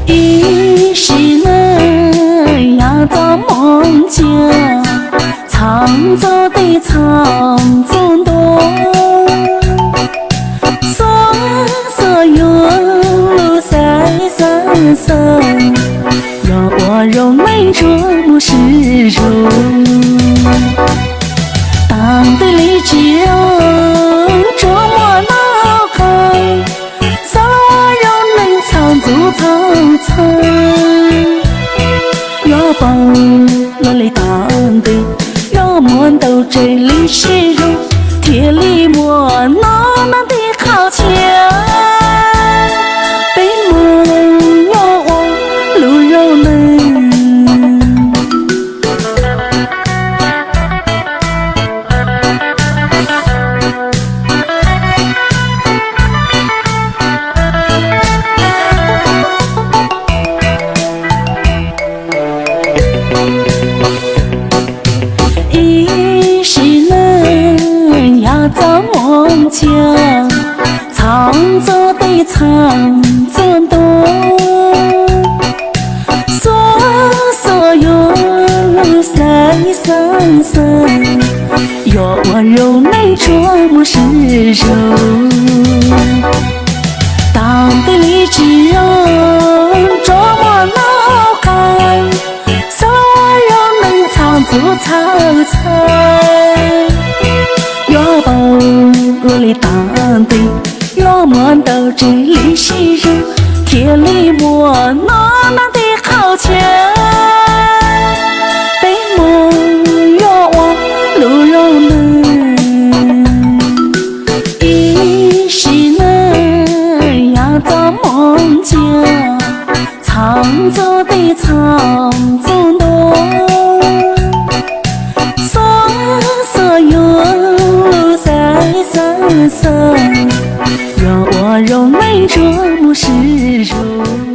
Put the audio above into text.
一世人要做梦境，创造的创造多，所有路在山上，让我用泪琢磨始终。当对立之人琢磨脑海，zal我用能藏住苍苍。若帮落泪当对，若梦到这里是肉，铁里磨难难的靠墙。被梦要我路肉能。一世人要做梦境，创造的创造多，所有路在山上，要我用泪琢磨始终。当对立之人琢磨脑海，zal我用能藏住苍苍。若帮落泪当对，若梦到这里是人，铁里磨难难的靠墙。被梦要我路肉能。一世人要做梦境，创造的创造多，所有路在山上，让我用泪琢磨始终。